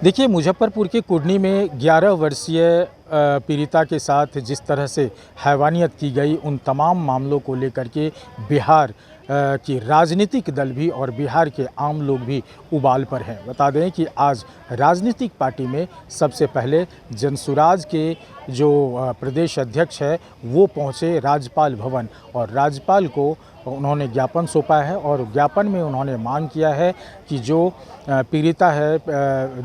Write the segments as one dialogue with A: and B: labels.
A: देखिए, मुज़फ़्फ़रपुर के कुढ़नी में 11 वर्षीय पीड़िता के साथ जिस तरह से हैवानियत की गई, उन तमाम मामलों को लेकर के बिहार की राजनीतिक दल भी और बिहार के आम लोग भी उबाल पर हैं। बता दें कि आज राजनीतिक पार्टी में सबसे पहले जनसुराज के जो प्रदेश अध्यक्ष है, वो पहुंचे राज्यपाल भवन और राज्यपाल को उन्होंने ज्ञापन सौंपा है और ज्ञापन में उन्होंने मांग किया है कि जो पीड़िता है,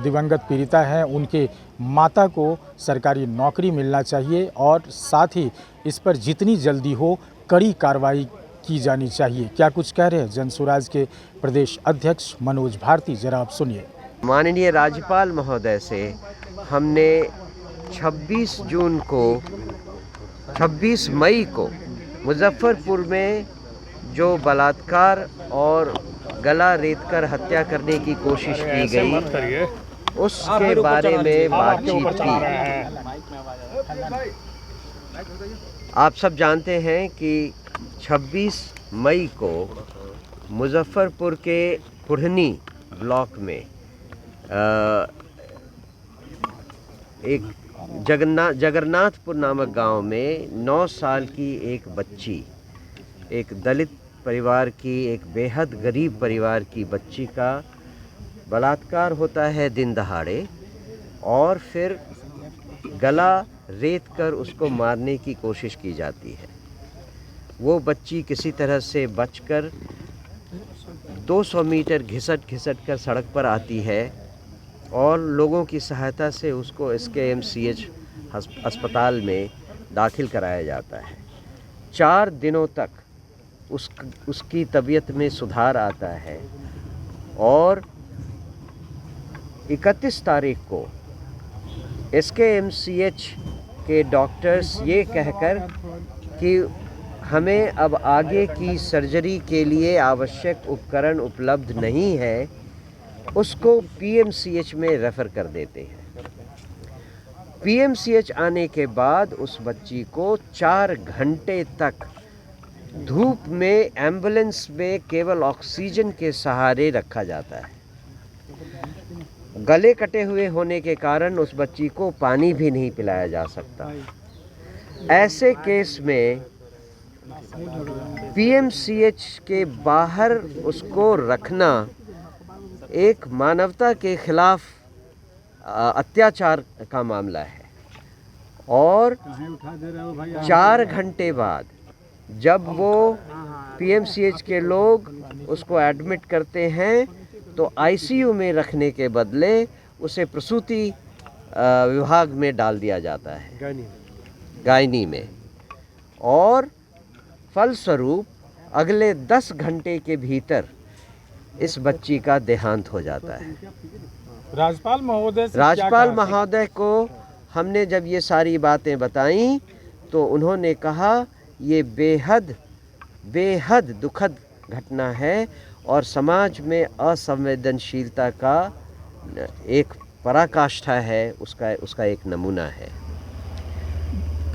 A: दिवंगत पीड़िता है, उनके माता को सरकारी नौकरी मिलना चाहिए और साथ ही इस पर जितनी जल्दी हो कड़ी कार्रवाई की जानी चाहिए। क्या कुछ कह रहे हैं जनसुराज के प्रदेश अध्यक्ष मनोज भारती, जरा आप सुनिए।
B: माननीय राज्यपाल महोदय से हमने 26 मई को मुजफ्फरपुर में जो बलात्कार और गला रेतकर हत्या करने की कोशिश की गई, उसके बारे में बातचीत की। आप सब जानते हैं कि 26 मई को मुजफ्फरपुर के कुढ़नी ब्लॉक में एक जगन्नाथपुर नामक गांव में 9 साल की एक बच्ची, एक दलित परिवार की, एक बेहद गरीब परिवार की बच्ची का बलात्कार होता है दिन दहाड़े और फिर गला रेत कर उसको मारने की कोशिश की जाती है। वो बच्ची किसी तरह से बचकर 200 मीटर घिसट कर सड़क पर आती है और लोगों की सहायता से उसको SKMCH अस्पताल में दाखिल कराया जाता है। 4 दिनों तक उसकी तबीयत में सुधार आता है और 31 तारीख को SKMCH के डॉक्टर्स ये कहकर कि हमें अब आगे की सर्जरी के लिए आवश्यक उपकरण उपलब्ध नहीं है, उसको PMCH में रेफ़र कर देते हैं। PMCH आने के बाद उस बच्ची को 4 घंटे तक धूप में एम्बुलेंस में केवल ऑक्सीजन के सहारे रखा जाता है। गले कटे हुए होने के कारण उस बच्ची को पानी भी नहीं पिलाया जा सकता। ऐसे केस में PMCH के बाहर उसको रखना एक मानवता के खिलाफ अत्याचार का मामला है। और 4 घंटे बाद जब वो PMCH के लोग उसको एडमिट करते हैं तो ICU में रखने के बदले उसे प्रसूति विभाग में डाल दिया जाता है, गायनी में, और फलस्वरूप अगले 10 घंटे के भीतर इस बच्ची का देहांत हो जाता है। राज्यपाल महोदय को हमने जब ये सारी बातें बताई तो उन्होंने कहा ये बेहद दुखद घटना है और समाज में असंवेदनशीलता का एक पराकाष्ठा है, उसका एक नमूना है।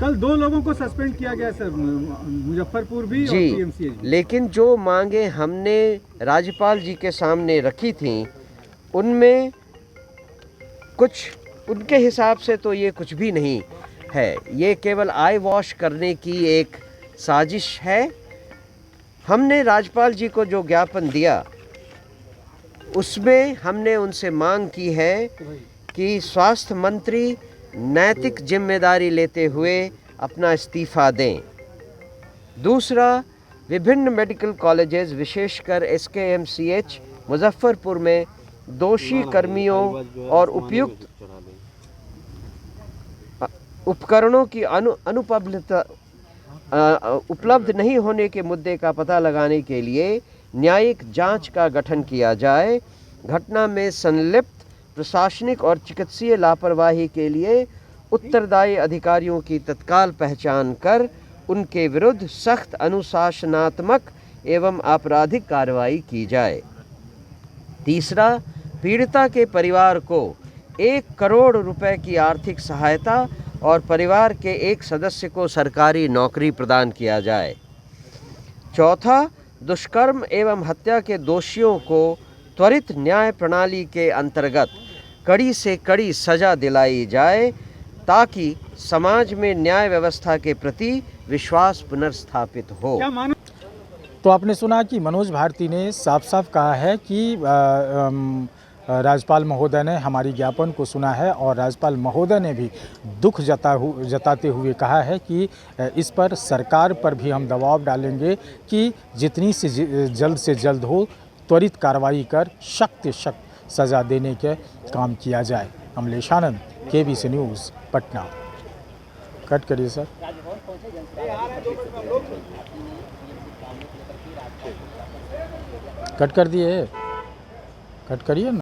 C: कल 2 लोगों को सस्पेंड किया गया सर, मुजफ्फरपुर भी और PMCH भी।
B: लेकिन जो मांगे हमने राज्यपाल जी के सामने रखी थी उनमें कुछ उनके हिसाब से तो ये कुछ भी नहीं है, ये केवल आई वॉश करने की एक साजिश है। हमने राज्यपाल जी को जो ज्ञापन दिया उसमें हमने उनसे मांग की है कि स्वास्थ्य मंत्री नैतिक जिम्मेदारी लेते हुए अपना इस्तीफ़ा दें। दूसरा, विभिन्न मेडिकल कॉलेजेस विशेषकर SKMCH मुजफ्फरपुर में दोषी कर्मियों और उपयुक्त उपकरणों की उपलब्ध नहीं होने के मुद्दे का पता लगाने के लिए न्यायिक जांच का गठन किया जाए। घटना में संलिप्त प्रशासनिक और चिकित्सीय लापरवाही के लिए उत्तरदायी अधिकारियों की तत्काल पहचान कर उनके विरुद्ध सख्त अनुशासनात्मक एवं आपराधिक कार्रवाई की जाए। तीसरा, पीड़िता के परिवार को 1 करोड़ रुपए की आर्थिक सहायता और परिवार के एक सदस्य को सरकारी नौकरी प्रदान किया जाए। चौथा, दुष्कर्म एवं हत्या के दोषियों को त्वरित न्याय प्रणाली के अंतर्गत कड़ी से कड़ी सज़ा दिलाई जाए ताकि समाज में न्याय व्यवस्था के प्रति विश्वास पुनर्स्थापित हो।
C: क्या मानो
A: तो आपने सुना कि मनोज भारती ने साफ साफ कहा है कि राज्यपाल महोदय ने हमारी ज्ञापन को सुना है और राज्यपाल महोदय ने भी दुख जताते हुए कहा है कि इस पर सरकार पर भी हम दबाव डालेंगे कि जितनी से जल्द हो त्वरित कार्रवाई कर सख्त सज़ा देने के काम किया जाए। अमलेश आनंद, KBC न्यूज़, पटना। कट करिए सर। कट कर दिए, कट करिए ना।